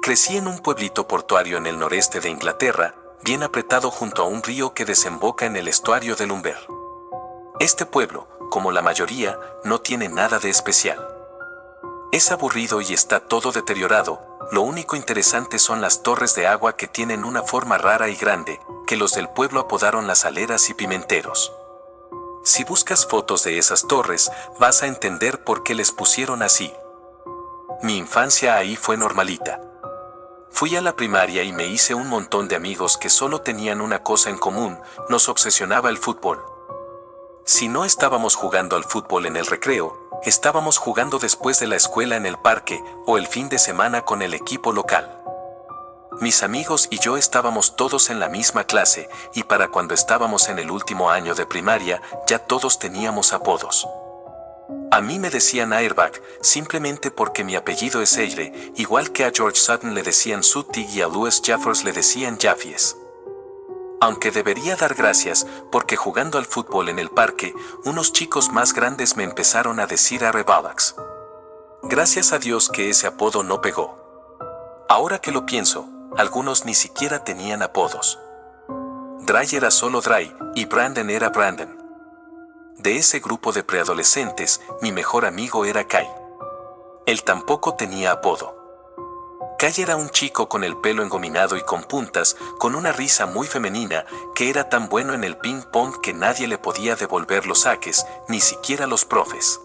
Crecí en un pueblito portuario en el noreste de Inglaterra, bien apretado junto a un río que desemboca en el estuario del Humber. Este pueblo, como la mayoría, no tiene nada de especial. Es aburrido y está todo deteriorado, lo único interesante son las torres de agua que tienen una forma rara y grande, que los del pueblo apodaron las aleras y pimenteros. Si buscas fotos de esas torres, vas a entender por qué les pusieron así. Mi infancia ahí fue normalita. Fui a la primaria y me hice un montón de amigos que solo tenían una cosa en común, nos obsesionaba el fútbol. Si no estábamos jugando al fútbol en el recreo, estábamos jugando después de la escuela en el parque o el fin de semana con el equipo local. Mis amigos y yo estábamos todos en la misma clase y para cuando estábamos en el último año de primaria ya todos teníamos apodos. A mí me decían Airbag simplemente porque mi apellido es Eyre, igual que a George Sutton le decían Suttig y a Louis Jeffers le decían Jaffies. Aunque debería dar gracias porque jugando al fútbol en el parque, unos chicos más grandes me empezaron a decir Arrebalax. Gracias a Dios que ese apodo no pegó. Ahora que lo pienso, algunos ni siquiera tenían apodos. Dry era solo Dry y Brandon era Brandon. De ese grupo de preadolescentes, mi mejor amigo era Kai. Él tampoco tenía apodo. Kai era un chico con el pelo engominado y con puntas, con una risa muy femenina, que era tan bueno en el ping pong que nadie le podía devolver los saques, ni siquiera los profes.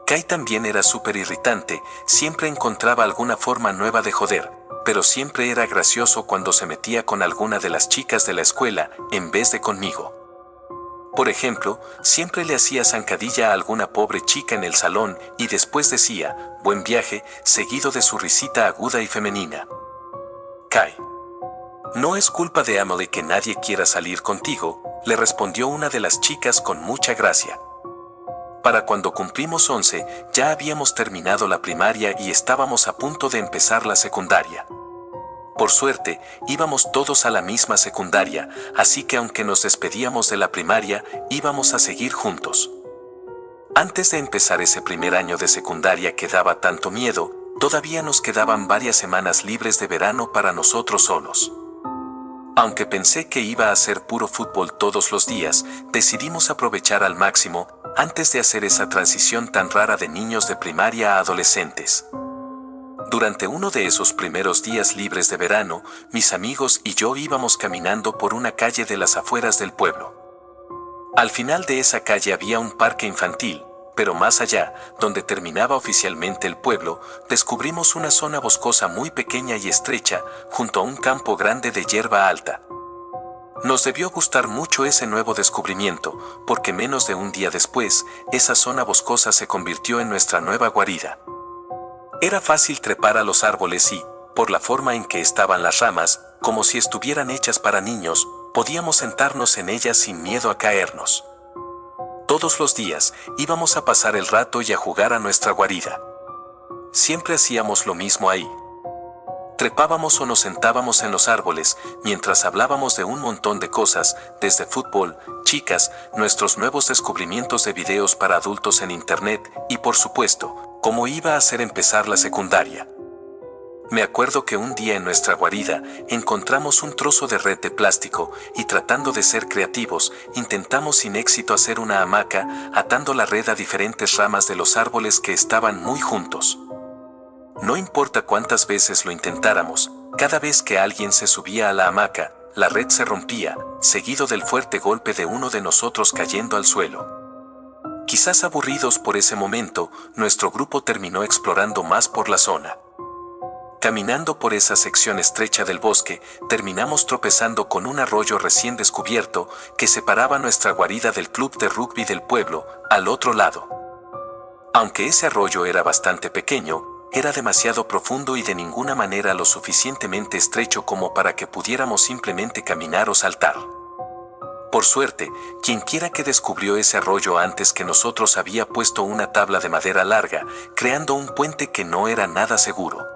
Kai también era súper irritante, siempre encontraba alguna forma nueva de joder, pero siempre era gracioso cuando se metía con alguna de las chicas de la escuela, en vez de conmigo. Por ejemplo, siempre le hacía zancadilla a alguna pobre chica en el salón y después decía, buen viaje, seguido de su risita aguda y femenina. Kai. No es culpa de Emily que nadie quiera salir contigo, le respondió una de las chicas con mucha gracia. Para cuando cumplimos 11, ya habíamos terminado la primaria y estábamos a punto de empezar la secundaria. Por suerte, íbamos todos a la misma secundaria, así que aunque nos despedíamos de la primaria, íbamos a seguir juntos. Antes de empezar ese primer año de secundaria que daba tanto miedo, todavía nos quedaban varias semanas libres de verano para nosotros solos. Aunque pensé que iba a ser puro fútbol todos los días, decidimos aprovechar al máximo antes de hacer esa transición tan rara de niños de primaria a adolescentes. Durante uno de esos primeros días libres de verano, mis amigos y yo íbamos caminando por una calle de las afueras del pueblo. Al final de esa calle había un parque infantil, pero más allá, donde terminaba oficialmente el pueblo, descubrimos una zona boscosa muy pequeña y estrecha, junto a un campo grande de hierba alta. Nos debió gustar mucho ese nuevo descubrimiento, porque menos de un día después, esa zona boscosa se convirtió en nuestra nueva guarida. Era fácil trepar a los árboles y, por la forma en que estaban las ramas, como si estuvieran hechas para niños, podíamos sentarnos en ellas sin miedo a caernos. Todos los días íbamos a pasar el rato y a jugar a nuestra guarida. Siempre hacíamos lo mismo ahí. Trepábamos o nos sentábamos en los árboles mientras hablábamos de un montón de cosas, desde fútbol, chicas, nuestros nuevos descubrimientos de videos para adultos en internet y, por supuesto, cómo iba a ser empezar la secundaria. Me acuerdo que un día en nuestra guarida encontramos un trozo de red de plástico y tratando de ser creativos, intentamos sin éxito hacer una hamaca atando la red a diferentes ramas de los árboles que estaban muy juntos. No importa cuántas veces lo intentáramos, cada vez que alguien se subía a la hamaca, la red se rompía, seguido del fuerte golpe de uno de nosotros cayendo al suelo. Quizás aburridos por ese momento, nuestro grupo terminó explorando más por la zona. Caminando por esa sección estrecha del bosque, terminamos tropezando con un arroyo recién descubierto que separaba nuestra guarida del club de rugby del pueblo, al otro lado. Aunque ese arroyo era bastante pequeño, era demasiado profundo y de ninguna manera lo suficientemente estrecho como para que pudiéramos simplemente caminar o saltar. Por suerte, quienquiera que descubrió ese arroyo antes que nosotros había puesto una tabla de madera larga, creando un puente que no era nada seguro.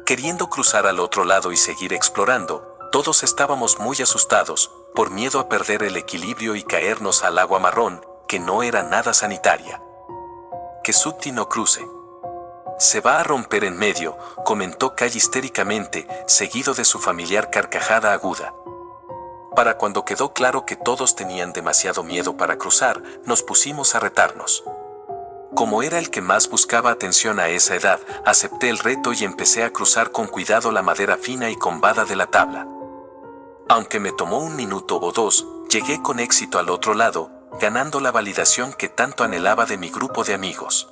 Queriendo cruzar al otro lado y seguir explorando, todos estábamos muy asustados, por miedo a perder el equilibrio y caernos al agua marrón, que no era nada sanitaria. Que Sutty no cruce. Se va a romper en medio, comentó Kai histéricamente, seguido de su familiar carcajada aguda. Para cuando quedó claro que todos tenían demasiado miedo para cruzar, nos pusimos a retarnos. Como era el que más buscaba atención a esa edad, acepté el reto y empecé a cruzar con cuidado la madera fina y combada de la tabla. Aunque me tomó 1 minuto o 2, llegué con éxito al otro lado, ganando la validación que tanto anhelaba de mi grupo de amigos.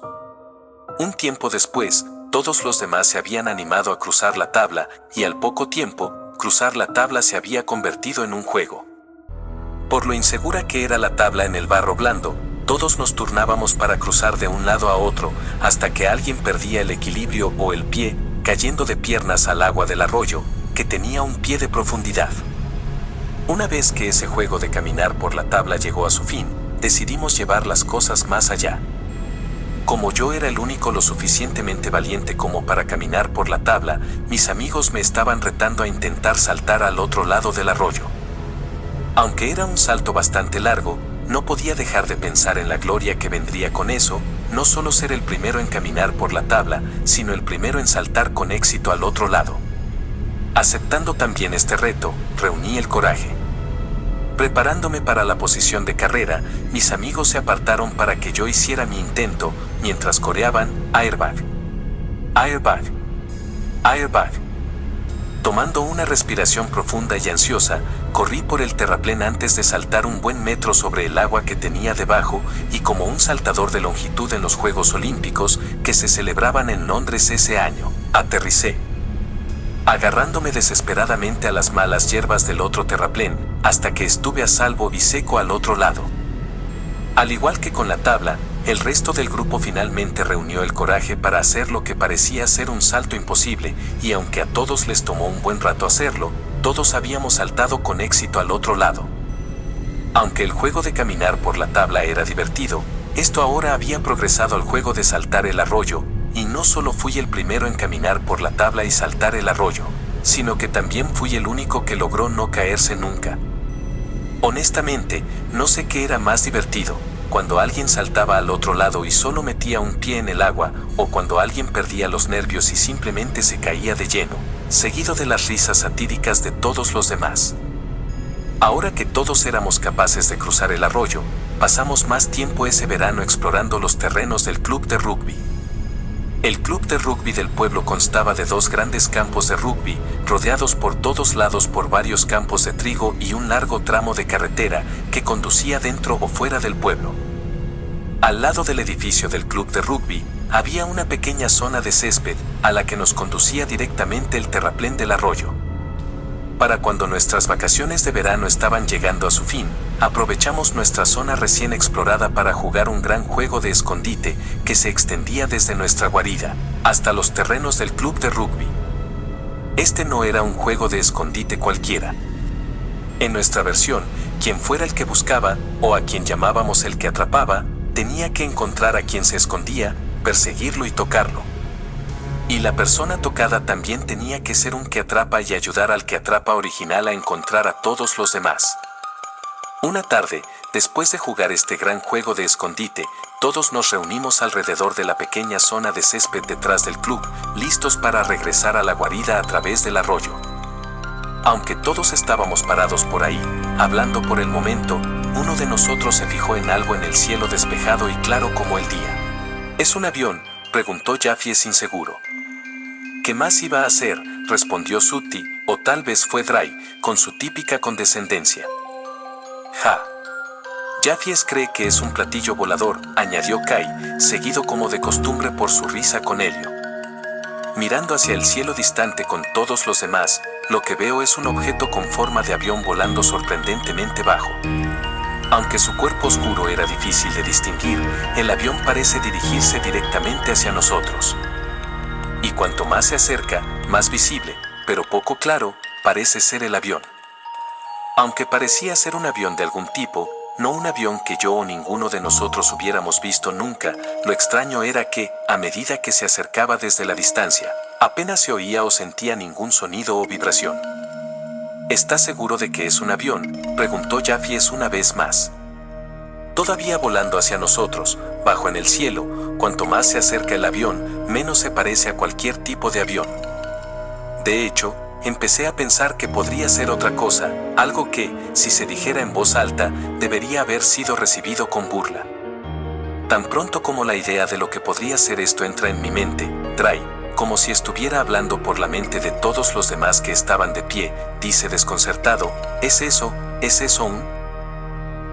Un tiempo después, todos los demás se habían animado a cruzar la tabla, y al poco tiempo, cruzar la tabla se había convertido en un juego. Por lo insegura que era la tabla en el barro blando, todos nos turnábamos para cruzar de un lado a otro, hasta que alguien perdía el equilibrio o el pie, cayendo de piernas al agua del arroyo, que tenía 1 pie de profundidad. Una vez que ese juego de caminar por la tabla llegó a su fin, decidimos llevar las cosas más allá. Como yo era el único lo suficientemente valiente como para caminar por la tabla, mis amigos me estaban retando a intentar saltar al otro lado del arroyo. Aunque era un salto bastante largo, no podía dejar de pensar en la gloria que vendría con eso, no solo ser el primero en caminar por la tabla, sino el primero en saltar con éxito al otro lado. Aceptando también este reto, reuní el coraje. Preparándome para la posición de carrera, mis amigos se apartaron para que yo hiciera mi intento, mientras coreaban "Airbag, airbag, airbag". Tomando una respiración profunda y ansiosa, corrí por el terraplén antes de saltar 1 buen metro sobre el agua que tenía debajo, y como un saltador de longitud en los Juegos Olímpicos que se celebraban en Londres ese año, aterricé. Agarrándome desesperadamente a las malas hierbas del otro terraplén, hasta que estuve a salvo y seco al otro lado. Al igual que con la tabla, el resto del grupo finalmente reunió el coraje para hacer lo que parecía ser un salto imposible, y aunque a todos les tomó un buen rato hacerlo, todos habíamos saltado con éxito al otro lado. Aunque el juego de caminar por la tabla era divertido, esto ahora había progresado al juego de saltar el arroyo, y no solo fui el primero en caminar por la tabla y saltar el arroyo, sino que también fui el único que logró no caerse nunca. Honestamente, no sé qué era más divertido, cuando alguien saltaba al otro lado y solo metía 1 pie en el agua, o cuando alguien perdía los nervios y simplemente se caía de lleno, seguido de las risas satíricas de todos los demás. Ahora que todos éramos capaces de cruzar el arroyo, pasamos más tiempo ese verano explorando los terrenos del club de rugby. El club de rugby del pueblo constaba de 2 grandes campos de rugby, rodeados por todos lados por varios campos de trigo y un largo tramo de carretera que conducía dentro o fuera del pueblo. Al lado del edificio del club de rugby, había una pequeña zona de césped, a la que nos conducía directamente el terraplén del arroyo. Para cuando nuestras vacaciones de verano estaban llegando a su fin, aprovechamos nuestra zona recién explorada para jugar un gran juego de escondite que se extendía desde nuestra guarida hasta los terrenos del club de rugby. Este no era un juego de escondite cualquiera. En nuestra versión, quien fuera el que buscaba, o a quien llamábamos el que atrapaba, tenía que encontrar a quien se escondía, perseguirlo y tocarlo. Y la persona tocada también tenía que ser un que atrapa y ayudar al que atrapa original a encontrar a todos los demás. Una tarde, después de jugar este gran juego de escondite, todos nos reunimos alrededor de la pequeña zona de césped detrás del club, listos para regresar a la guarida a través del arroyo. Aunque todos estábamos parados por ahí, hablando por el momento, uno de nosotros se fijó en algo en el cielo despejado y claro como el día. ¿Es un avión?, preguntó Jaffies inseguro. ¿Qué más iba a hacer?, respondió Sooty, o tal vez fue Dry, con su típica condescendencia. Ja. Jaffies cree que es un platillo volador, añadió Kai, seguido como de costumbre por su risa con Helio. Mirando hacia el cielo distante con todos los demás, lo que veo es un objeto con forma de avión volando sorprendentemente bajo. Aunque su cuerpo oscuro era difícil de distinguir, el avión parece dirigirse directamente hacia nosotros. Y cuanto más se acerca, más visible, pero poco claro, parece ser el avión. Aunque parecía ser un avión de algún tipo, no un avión que yo o ninguno de nosotros hubiéramos visto nunca, lo extraño era que, a medida que se acercaba desde la distancia, apenas se oía o sentía ningún sonido o vibración. ¿Estás seguro de que es un avión?, preguntó Jaffies una vez más. Todavía volando hacia nosotros, bajo en el cielo, cuanto más se acerca el avión, menos se parece a cualquier tipo de avión. De hecho, empecé a pensar que podría ser otra cosa, algo que, si se dijera en voz alta, debería haber sido recibido con burla. Tan pronto como la idea de lo que podría ser esto entra en mi mente, Dry, como si estuviera hablando por la mente de todos los demás que estaban de pie, dice desconcertado, ¿es eso un...?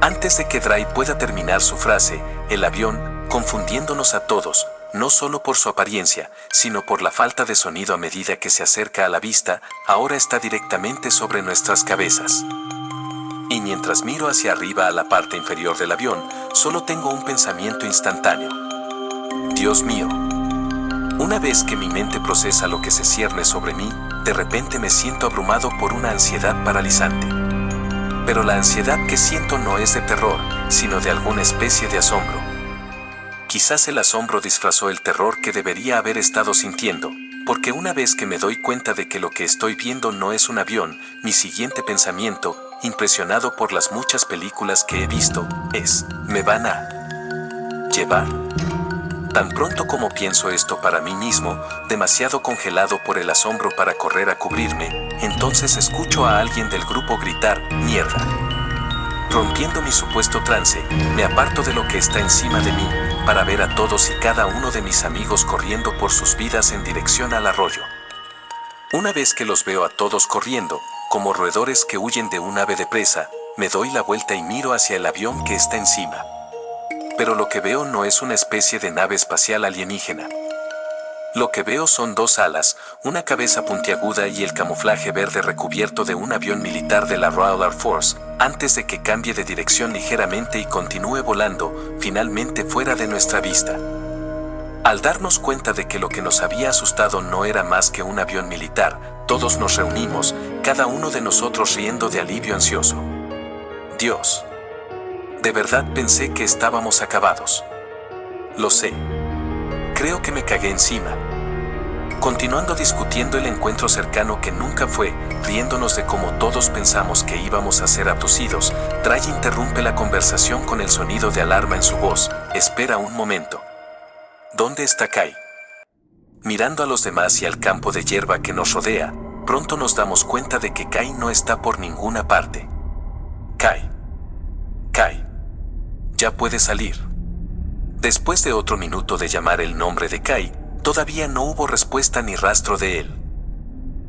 Antes de que Dry pueda terminar su frase, el avión, confundiéndonos a todos, no solo por su apariencia, sino por la falta de sonido a medida que se acerca a la vista, ahora está directamente sobre nuestras cabezas. Y mientras miro hacia arriba a la parte inferior del avión, solo tengo un pensamiento instantáneo. Dios mío. Una vez que mi mente procesa lo que se cierne sobre mí, de repente me siento abrumado por una ansiedad paralizante. Pero la ansiedad que siento no es de terror, sino de alguna especie de asombro. Quizás el asombro disfrazó el terror que debería haber estado sintiendo, porque una vez que me doy cuenta de que lo que estoy viendo no es un avión, mi siguiente pensamiento, impresionado por las muchas películas que he visto, es, ¿me van a llevar? Tan pronto como pienso esto para mí mismo, demasiado congelado por el asombro para correr a cubrirme, entonces escucho a alguien del grupo gritar, ¡mierda! Rompiendo mi supuesto trance, me aparto de lo que está encima de mí, para ver a todos y cada uno de mis amigos corriendo por sus vidas en dirección al arroyo. Una vez que los veo a todos corriendo, como roedores que huyen de un ave de presa, me doy la vuelta y miro hacia el avión que está encima. Pero lo que veo no es una especie de nave espacial alienígena. Lo que veo son dos alas, una cabeza puntiaguda y el camuflaje verde recubierto de un avión militar de la Royal Air Force, antes de que cambie de dirección ligeramente y continúe volando, finalmente fuera de nuestra vista. Al darnos cuenta de que lo que nos había asustado no era más que un avión militar, todos nos reunimos, cada uno de nosotros riendo de alivio ansioso. Dios. De verdad pensé que estábamos acabados. Lo sé. Creo que me cagué encima. Continuando discutiendo el encuentro cercano que nunca fue, riéndonos de cómo todos pensamos que íbamos a ser abducidos, Dry interrumpe la conversación con el sonido de alarma en su voz. Espera un momento. ¿Dónde está Kai? Mirando a los demás y al campo de hierba que nos rodea, pronto nos damos cuenta de que Kai no está por ninguna parte. Kai. Ya puede salir. Después de otro minuto de llamar el nombre de Kai, todavía no hubo respuesta ni rastro de él.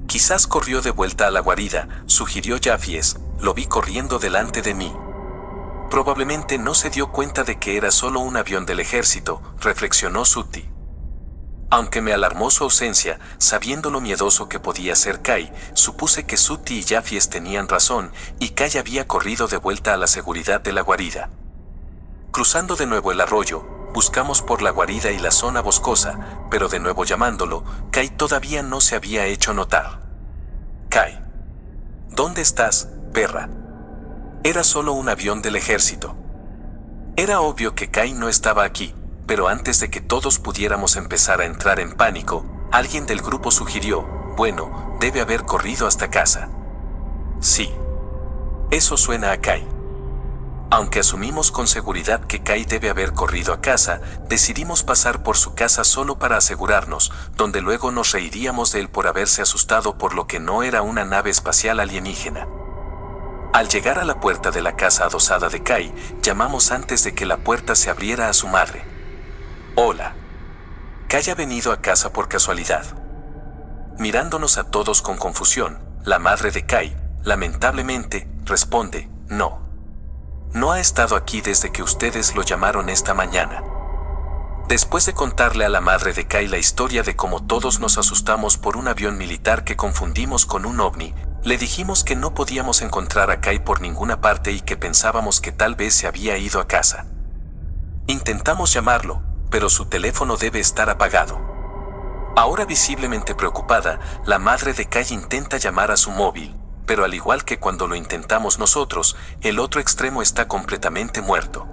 Quizás corrió de vuelta a la guarida, sugirió Jaffies, lo vi corriendo delante de mí. Probablemente no se dio cuenta de que era solo un avión del ejército, reflexionó Sooty. Aunque me alarmó su ausencia, sabiendo lo miedoso que podía ser Kai, supuse que Sooty y Jaffies tenían razón y Kai había corrido de vuelta a la seguridad de la guarida. Cruzando de nuevo el arroyo, buscamos por la guarida y la zona boscosa, pero de nuevo llamándolo, Kai todavía no se había hecho notar. Kai. ¿Dónde estás, perra? Era solo un avión del ejército. Era obvio que Kai no estaba aquí, pero antes de que todos pudiéramos empezar a entrar en pánico, alguien del grupo sugirió, bueno, debe haber corrido hasta casa. Sí. Eso suena a Kai. Aunque asumimos con seguridad que Kai debe haber corrido a casa, decidimos pasar por su casa solo para asegurarnos, donde luego nos reiríamos de él por haberse asustado por lo que no era una nave espacial alienígena. Al llegar a la puerta de la casa adosada de Kai, llamamos antes de que la puerta se abriera a su madre. Hola. Kai ha venido a casa por casualidad. Mirándonos a todos con confusión, la madre de Kai, lamentablemente, responde, no. No ha estado aquí desde que ustedes lo llamaron esta mañana. Después de contarle a la madre de Kai la historia de cómo todos nos asustamos por un avión militar que confundimos con un ovni, le dijimos que no podíamos encontrar a Kai por ninguna parte y que pensábamos que tal vez se había ido a casa. Intentamos llamarlo, pero su teléfono debe estar apagado. Ahora visiblemente preocupada, la madre de Kai intenta llamar a su móvil, pero al igual que cuando lo intentamos nosotros, el otro extremo está completamente muerto.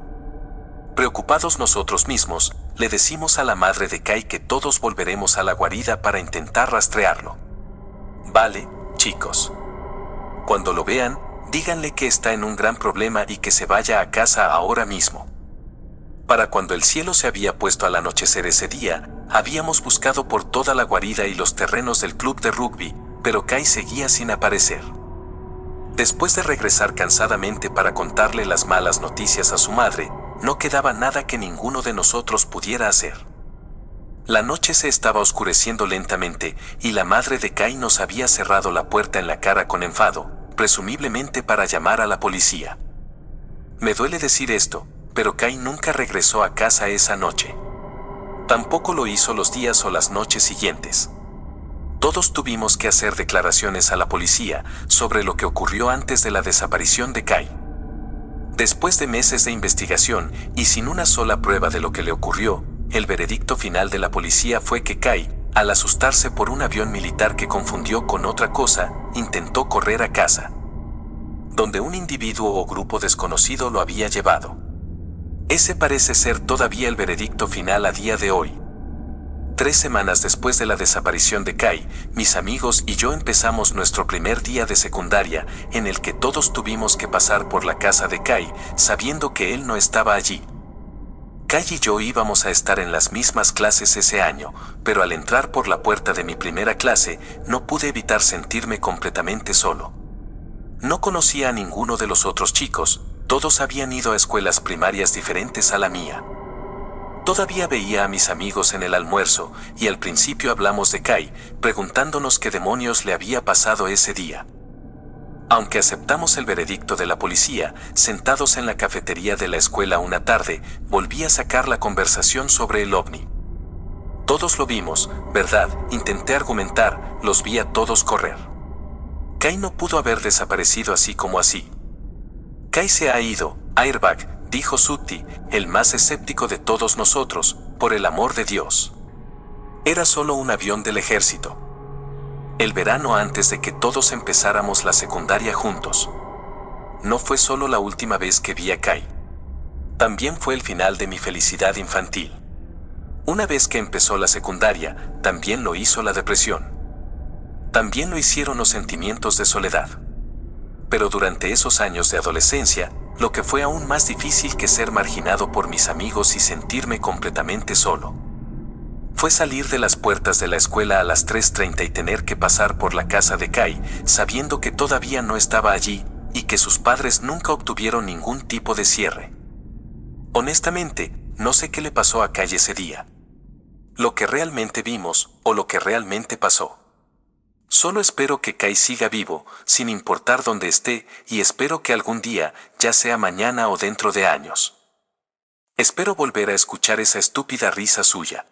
Preocupados nosotros mismos, le decimos a la madre de Kai que todos volveremos a la guarida para intentar rastrearlo. Vale, chicos. Cuando lo vean, díganle que está en un gran problema y que se vaya a casa ahora mismo. Para cuando el cielo se había puesto al anochecer ese día, habíamos buscado por toda la guarida y los terrenos del club de rugby, pero Kai seguía sin aparecer. Después de regresar cansadamente para contarle las malas noticias a su madre, no quedaba nada que ninguno de nosotros pudiera hacer. La noche se estaba oscureciendo lentamente y la madre de Kai nos había cerrado la puerta en la cara con enfado, presumiblemente para llamar a la policía. Me duele decir esto, pero Kai nunca regresó a casa esa noche. Tampoco lo hizo los días o las noches siguientes. Todos tuvimos que hacer declaraciones a la policía sobre lo que ocurrió antes de la desaparición de Kai. Después de meses de investigación y sin una sola prueba de lo que le ocurrió, el veredicto final de la policía fue que Kai, al asustarse por un avión militar que confundió con otra cosa, intentó correr a casa, donde un individuo o grupo desconocido lo había llevado. Ese parece ser todavía el veredicto final a día de hoy. 3 semanas después de la desaparición de Kai, mis amigos y yo empezamos nuestro primer día de secundaria, en el que todos tuvimos que pasar por la casa de Kai, sabiendo que él no estaba allí. Kai y yo íbamos a estar en las mismas clases ese año, pero al entrar por la puerta de mi primera clase, no pude evitar sentirme completamente solo. No conocía a ninguno de los otros chicos, todos habían ido a escuelas primarias diferentes a la mía. Todavía veía a mis amigos en el almuerzo, y al principio hablamos de Kai, preguntándonos qué demonios le había pasado ese día. Aunque aceptamos el veredicto de la policía, sentados en la cafetería de la escuela una tarde, volví a sacar la conversación sobre el ovni. Todos lo vimos, ¿verdad? Intenté argumentar, los vi a todos correr. Kai no pudo haber desaparecido así como así. Kai se ha ido, Airbag, dijo Sooty, el más escéptico de todos nosotros, por el amor de Dios. Era solo un avión del ejército. El verano antes de que todos empezáramos la secundaria juntos. No fue solo la última vez que vi a Kai. También fue el final de mi felicidad infantil. Una vez que empezó la secundaria, también lo hizo la depresión. También lo hicieron los sentimientos de soledad. Pero durante esos años de adolescencia, lo que fue aún más difícil que ser marginado por mis amigos y sentirme completamente solo, fue salir de las puertas de la escuela a las 3:30 y tener que pasar por la casa de Kai, sabiendo que todavía no estaba allí y que sus padres nunca obtuvieron ningún tipo de cierre. Honestamente, no sé qué le pasó a Kai ese día. Lo que realmente vimos o lo que realmente pasó. Solo espero que Kai siga vivo, sin importar dónde esté, y espero que algún día, ya sea mañana o dentro de años. Espero volver a escuchar esa estúpida risa suya.